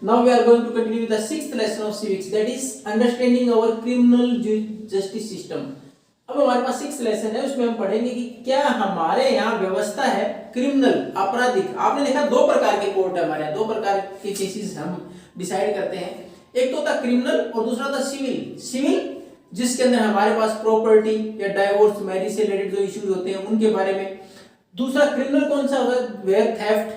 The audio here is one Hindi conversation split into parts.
Now we are going to continue with the sixth lesson of civics, that is understanding our criminal justice system. अब हमारे पास सिक्स लेसन है, उसमें हम पढ़ेंगे कि क्या हमारे यहाँ व्यवस्था है क्रिमिनल आपराधिक। आपने देखा दो प्रकार के कोर्ट है हमारे यहाँ, दो प्रकार के केसेस हम डिसाइड करते हैं। एक तो था क्रिमिनल और दूसरा था सिविल। सिविल जिसके अंदर हमारे पास प्रॉपर्टी या डाइवोर्स मैरिज से रिलेटेड जो इश्यूज होते हैं उनके बारे में। दूसरा क्रिमिनल कौन सा होगा, वेयर थेफ्ट,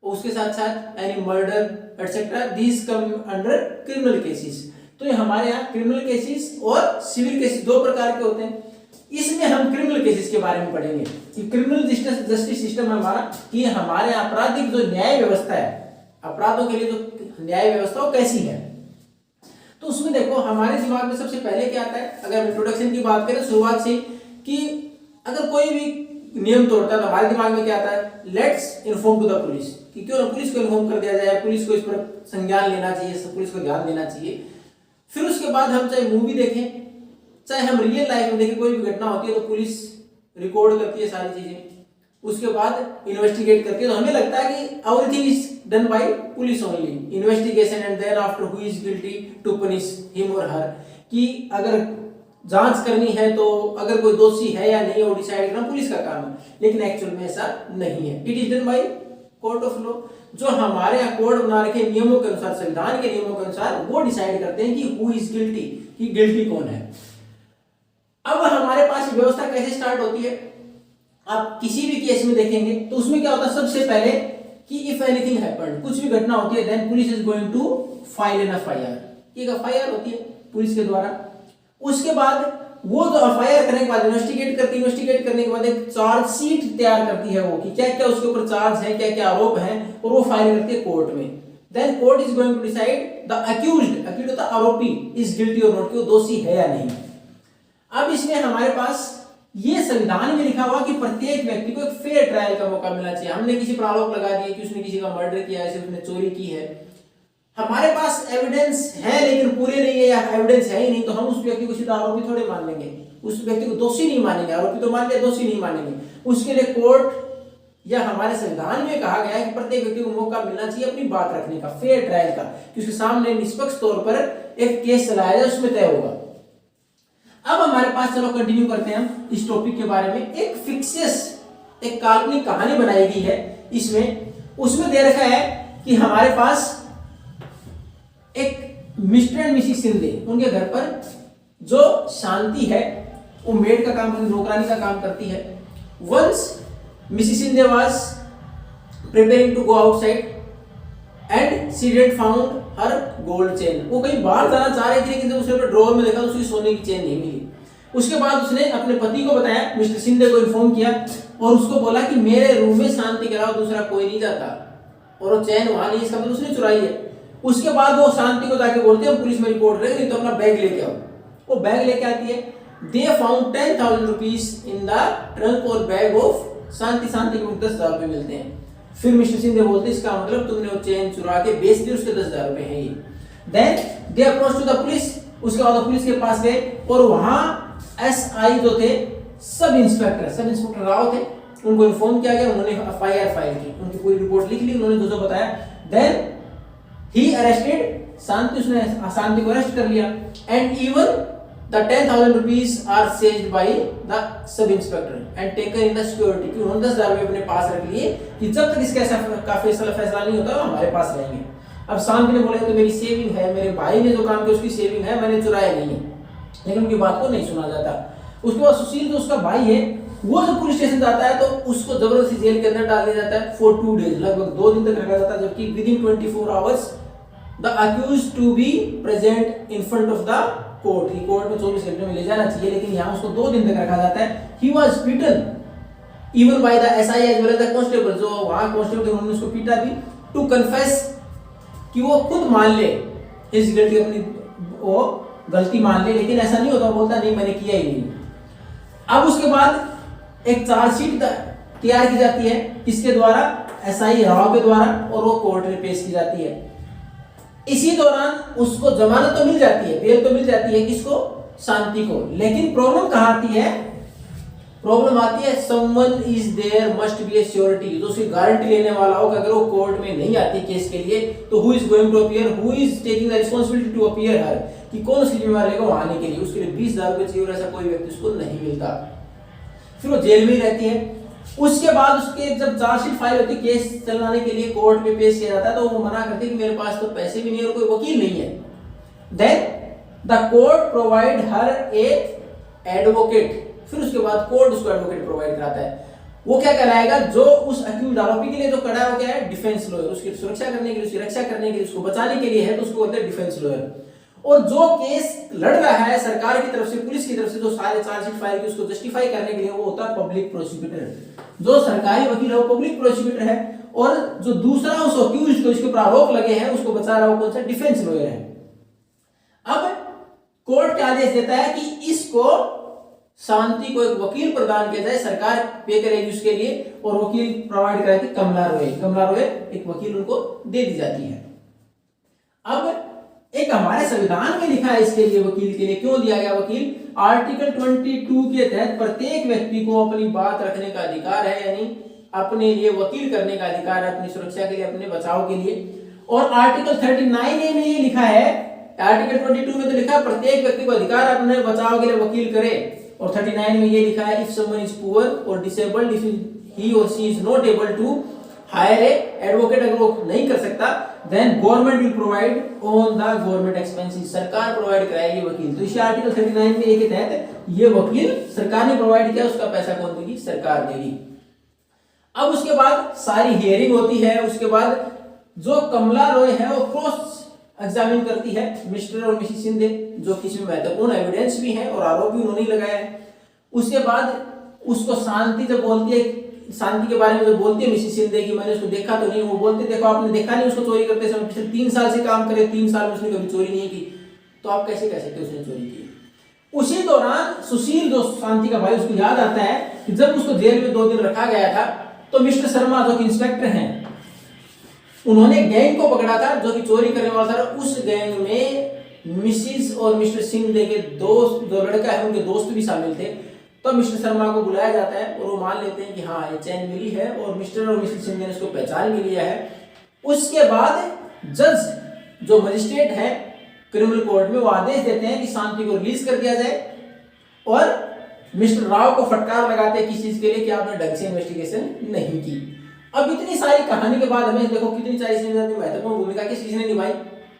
उसके साथ साथ any murder etcetera, these come under criminal cases. तो ये हमारे यहाँ क्रिमिनल केसेस और सिविल केसेस दो प्रकार के होते हैं। इसमें हम क्रिमिनल केसेस के बारे में पढ़ेंगे कि क्रिमिनल जस्टिस सिस्टम है हमारा, कि हमारे आपराधिक जो न्याय व्यवस्था है, अपराधों के लिए जो न्याय व्यवस्था वो कैसी है। तो उसमें देखो हमारे दिमाग में सबसे पहले क्या आता है, अगर इंट्रोडक्शन की बात करें शुरुआत से, कि अगर कोई भी नियम तोड़ता है तो हमारे दिमाग में क्या आता है, let's inform to the police, कि क्यों ना पुलिस को इन्फॉर्म कर दिया जाए, पुलिस को इस पर संज्ञान लेना चाहिए, पुलिस को ध्यान देना चाहिए। फिर उसके बाद हम चाहे मूवी देखें, चाहे हम रियल लाइफ में देखें, कोई भी घटना होती है तो पुलिस रिकॉर्ड करती है सारी चीजें, उसके बाद इन्वेस्टिगेट करती है। तो हमें लगता है कि everything is done by police only, investigation and then after who is guilty to punish him और हर, कि अगर जांच करनी है तो अगर कोई दोषी है या नहीं वो डिसाइड करना पुलिस का काम है। लेकिन एक्चुअल में ऐसा नहीं है, it is done by court of law. जो हमारे यहाँ कोर्ट बना रखे नियमों के अनुसार, संविधान के नियमों के अनुसार वो डिसाइड करते हैं कि हु इज गिल्टी, कि गिल्टी कौन है। अब हमारे पास व्यवस्था कैसे स्टार्ट होती है, आप किसी भी केस में देखेंगे तो उसमें क्या होता है, सबसे पहले कि इफ एनीथिंग हैपेंड, कुछ भी घटना होती है, then police is going to file an FIR. एक एफआईआर होती है पुलिस के द्वारा। उसके बाद वो जो एफआईआर करने के बाद इन्वेस्टिगेट करती है, इन्वेस्टिगेट करने के बाद एक चार्जशीट तैयार करती है वो, कि क्या क्या उसके ऊपर चार्ज है, क्या क्या आरोप है, और वो फाइल करती है कोर्ट में। Then court is going to decide the accused, accused होता आरोपी, इज गिल्टी और नॉट, कि वो दोषी है या नहीं। अब इसमें हमारे पास ये संविधान में लिखा हुआ कि प्रत्येक व्यक्ति को एक फेयर ट्रायल का मौका मिलना चाहिए। हमने किसी पर आरोप लगा दिया कि उसने किसी का मर्डर किया है, उसने चोरी की है, हमारे पास एविडेंस है लेकिन पूरे नहीं है, या एविडेंस है ही नहीं, तो हम उस व्यक्ति को सीधा आरोपी थोड़े मान लेंगे, उस व्यक्ति को दोषी नहीं मानेंगे। आरोपी तो मान लिया, दोषी नहीं मानेंगे। उसके लिए कोर्ट या हमारे संविधान में कहा गया है कि प्रत्येक व्यक्ति को मौका मिलना चाहिए अपनी बात रखने का, फेयर ट्रायल का, कि उसके सामने निष्पक्ष तौर पर एक केस चलाया जाए, उसमें तय होगा। अब हमारे पास, चलो कंटिन्यू करते हैं हम इस टॉपिक के बारे में। एक फिक्सियस, एक काल्पनिक कहानी बनाई गई है इसमें। उसमें दे रखा है कि हमारे पास एक मिस्टर एंड मिसिस शिंदे, उनके घर पर जो शांति है वो मेड का काम, नौकरानी का काम करती है। Once Mrs Shinde was preparing to go outside and she didn't found her gold chain. वो कहीं बाहर जाना चाह रही थी लेकिन जब उसने अपने ड्रॉवर में देखा तो उसकी सोने की चेन नहीं मिली। उसके बाद उसने अपने पति को बताया, मिस्टर शिंदे को इन्फॉर्म किया और उसको बोला कि मेरे रूम में शांति के अलावा दूसरा कोई नहीं जाता, और वो चेन वहां नहीं, इसका मतलब उसने चुराई है। उसके बाद वो शांति को जाके बोलते हैं पुलिस में रिपोर्ट करेंगे, तो अपना बैग लेके आओ। वो बैग लेके आती है। They found 10,000 rupees in the trunk और बैग ऑफ शांति। शांति को 10,000 रुपए मिलते हैं। फिर मिस्टर शिंदे बोलते हैं इसका मतलब तुमने वो चेन चुरा के बेच दी, उसके 10,000 रुपए हैं ये। Then they approach to the police. उसके बाद पुलिस के पास गए और वहां एसआई जो थे, सब इंस्पेक्टर राव थे, उनको इन्फॉर्म किया गया। उन्होंने एफआईआर फाइल की, उनकी पूरी रिपोर्ट लिख ली, उन्होंने जो बताया। देन ही अरेस्टेड शांति, उसने शांति को अरेस्ट कर लिया। And even the 10,000 rupees are seized by the sub inspector and taken in the security, कि उन्होंने 10,000 रुपए अपने पास रख लिए कि जब तक इसका फैसला नहीं होता हमारे पास रहेंगे। अब शांति ने बोला तो मेरी सेविंग है, मेरे भाई ने जो काम किया उसकी सेविंग है, मैंने चुराया नहीं है, लेकिन उनकी बात को नहीं सुना जाता। उसके बाद सुशील जो उसका भाई है, वो जब पुलिस स्टेशन जाता है तो उसको जबरदस्ती जेल के अंदर डाल दिया जाता है फॉर 2 डेज, लगभग 2 दिन तक रखा जाता है। जबकि within 24 hours the accused to be present in front of the court, ही कोर्ट में 24 घंटे में ले जाना चाहिए, लेकिन यहाँ उसको 2 दिन तक रखा जाता है। He was beaten even by the SI as well as the constable, जो वहां कांस्टेबल थे उन्होंने उसको पीटा भी, टू कन्फेस, कि वो खुद मान ले हिज गिल्टी, अपनी वो गलती मान ले। लेकिन ऐसा नहीं होता, बोलता नहीं मैंने किया ही नहीं। अब उसके बाद एक चार्जशीट तैयार की जाती है, किसके द्वारा, एसआई राव के द्वारा, और वो कोर्ट में पेश की जाती है। इसी दौरान उसको जमानत तो मिल जाती है, बेल तो मिल जाती है, किसको, शांति को। लेकिन प्रॉब्लम कहां आती है प्रॉब्लम आती है someone is there must be a surety, जो उसकी गारंटी लेने वाला हो कि अगर वो कोर्ट में नहीं आती केस के लिए तो who is going to appear, who is taking the responsibility to appear her, कि कौन उसकी जिम्मेदारी लेगा वहां आने के लिए। उसके लिए 20,000 रुपए चाहिए और ऐसा कोई व्यक्ति उसको नहीं मिलता, फिर वो जेल में ही रहती है। उसके बाद उसके जब चार्जशीट फाइल होती है, केस चलाने के लिए कोर्ट में पेश किया जाता है, तो वो मना करती है कि मेरे पास तो पैसे भी नहीं और कोई वकील नहीं है। Then the court provide her a advocate, फिर उसके बाद कोर्ट उसको एडवोकेट प्रोवाइड कराता है। वो क्या कहलाएगा, जो उस अक्यूज्ड आरोपी के लिए जो खड़ा है वो क्या है, डिफेंस लॉयर, उसकी सुरक्षा करने के लिए, उसकी रक्षा करने के लिए, उसको बचाने के लिए है, तो उसको बोलते हैं डिफेंस लॉयर। और जो केस लड़ रहा है सरकार की तरफ से, पुलिस की तरफ से, जो सारे चार्जशीट फाइल की उसको जस्टिफाई करने के लिए, वो होता है पब्लिक प्रोसिक्यूटर। जो सरकारी वकील है वो पब्लिक प्रोसिक्यूटर है, और जो दूसरा उस अक्यूज्ड को, इसके ऊपर आरोप लगे हैं, उसको बचा रहा है, वो कौन सा, डिफेंस लॉयर है। अब कोर्ट क्या आदेश देता है कि इसको शांति को एक वकील प्रदान किया जाए, सरकार पे करेगी उसके लिए, और वकील प्रोवाइड कराएगी कमला रॉय एक वकील उनको दे दी जाती है। अब एक हमारे संविधान में लिखा है इसके लिए, वकील के लिए क्यों दिया गया वकील, आर्टिकल 22 के तहत प्रत्येक व्यक्ति को अपनी बात रखने का अधिकार है, यानी अपने लिए वकील करने का अधिकार है, अपनी सुरक्षा के लिए, अपने बचाव के लिए। और आर्टिकल 39A में ये लिखा है, आर्टिकल 22 में तो लिखा है प्रत्येक व्यक्ति को अधिकार अपने बचाव के लिए वकील करे, और 39 में ये लिखा है if someone is poor or disabled, if he or she is not able to hire a advocate, अगर वो नहीं कर सकता, then government will provide on the government expenses, सरकार प्रोवाइड कराएगी वकील। तो इस आर्टिकल 39 में के तहत ये वकील सरकार ने प्रोवाइड किया, उसका पैसा कौन देगी, सरकार देगी। अब उसके बाद सारी हियरिंग होती है, उसके बाद जो कमला रॉय है वो क्रॉस एग्जामिन करती है मिस्टर और मिसेस शिंदे, जो किसी महत्वपूर्ण एविडेंस भी है और आरोप भी उन्होंने लगाया है। उसके बाद उसको शांति जब बोलती है, शांति के बारे में जो बोलती है मिसेस शिंदे की मैंने उसको देखा तो नहीं, वो बोलते देखो आपने देखा नहीं उसको चोरी करते समय, पिछले 3 साल से काम करे, 3 साल में उसने कभी चोरी नहीं की, तो आप कैसे कह सकते उसने चोरी की। उसी दौरान सुशील जो शांति का भाई, उसको याद आता है कि जब उसको जेल में 2 दिन रखा गया था, तो मिस्टर शर्मा जो कि इंस्पेक्टर हैं, उन्होंने गैंग को पकड़ा था जो कि चोरी करने वाला था। उस गैंग में मिसिस और मिस्टर शिंदे के दोस्त, जो लड़का है उनके दोस्त भी शामिल थे। तो मिस्टर शर्मा को बुलाया जाता है और वो मान लेते हैं कि हाँ ये चैन मिली है, और मिस्टर और मिसेस शिंदे ने उसको पहचान भी लिया है। उसके बाद जज जो मजिस्ट्रेट है क्रिमिनल कोर्ट में, वो आदेश देते हैं कि शांति को रिलीज कर दिया जाए, और मिस्टर राव को फटकार लगाते हैं किस चीज के लिए, कि आपने ढंग से इन्वेस्टिगेशन नहीं की। अब इतनी सारी कहानी के बाद हमें देखो कितनी सारी महत्वपूर्ण भूमिका किस ने निभाई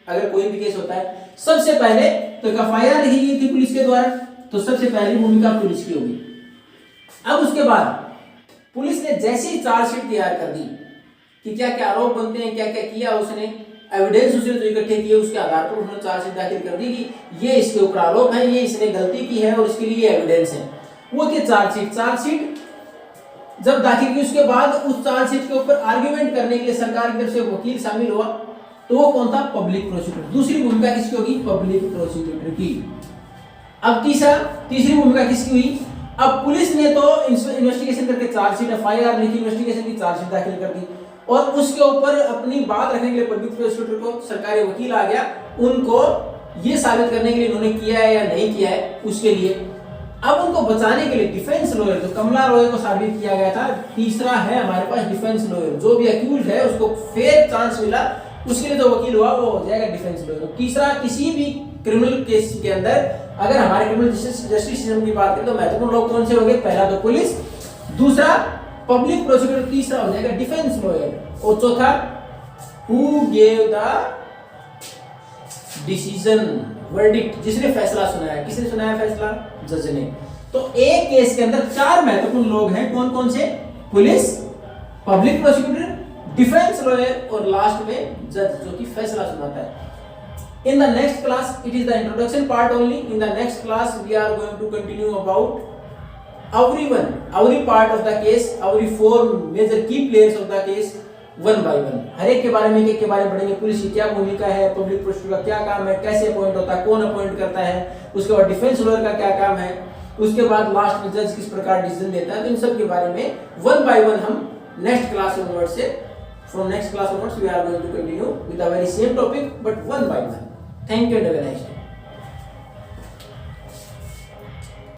अगर कोई भी केस होता है। सबसे पहले तो एफआईआर लिखी गई थी पुलिस के द्वारा, तो सबसे पहली भूमिका पुलिस की होगी। अब उसके बाद पुलिस ने जैसे ही चार्जशीट तैयार कर दी कि क्या क्या आरोप बनते हैं, क्या क्या किया उसने, एविडेंस उसने जो इकट्ठे किए उसके आधार पर उन्होंने चार्जशीट दाखिल कर दी कि ये इसके ऊपर आरोप है, ये इसने गलती की है और इसके लिए एविडेंस है। वो थी चार्जशीट जब दाखिल की, उसके बाद उस चार्जशीट के ऊपर आर्ग्यूमेंट करने के लिए सरकार की तरफ से वकील शामिल हुआ, तो वो कौन था, पब्लिक प्रोसिक्यूटर। दूसरी भूमिका किसकी होगी, पब्लिक प्रोसिक्यूटर की। अब तीसरी भूमिका किसकी हुई, अब पुलिस ने तो इन्वेस्टिगेशन करके चार्जशीट, एफआईआर लिखी, इन्वेस्टिगेशन की चार्जशीट दाखिल कर दी, और उसके ऊपर अपनी बात रखने के लिए पब्लिक प्रोसिक्यूटर को सरकारी वकील आ गया, उनको ये साबित करने के लिए उन्होंने किया है या नहीं किया है उसके लिए। अब उनको बचाने के लिए डिफेंस लॉयर, जो कमला रॉय को साबित किया गया था, तीसरा है हमारे पास डिफेंस लॉयर। जो भी अक्यूज्ड है उसको फेयर चांस मिला, उसके लिए जो वकील हुआ वो हो जाएगा डिफेंस लॉयर। तीसरा, किसी भी क्रिमिनल केस के अंदर अगर हमारे क्रिमिनल जस्टिस सिस्टम की बात करें तो महत्वपूर्ण लोग कौन से होंगे, पहला तो पुलिस, दूसरा पब्लिक प्रोसिक्यूटर, तीसरा हो जाएगा डिफेंस लॉयर, और चौथा who gave the decision, verdict, जिसने फैसला सुनाया। किसने सुनाया फैसला, जज ने। तो एक केस के अंदर 4 महत्वपूर्ण लोग हैं, कौन कौन से, police, public prosecutor, defence lawyer और लास्ट में जज जो कि फैसला सुनाता है। In the next class, it is the introduction part only. In the next class, we are going to continue about every part of the case, every 4 major key players of the case, one by one. हर एक के बारे में एक-एक के बारे में पढ़ेंगे। पुलिस की क्या भूमिका है, पब्लिक प्रोसिक्यूटर का क्या काम है, कैसे अपॉइंट होता है, कौन अपॉइंट करता है, उसके बाद डिफेंस लॉयर का क्या काम है, उसके बाद लास्ट में जज किस प्रकार डिसीजन देता है। तो इन सब के बारे में वन बाय वन हम नेक्स्ट क्लास ऑनवर्ड से, from next class onwards we are going to continue with a very same topic but one by one. Thank you and have a nice day.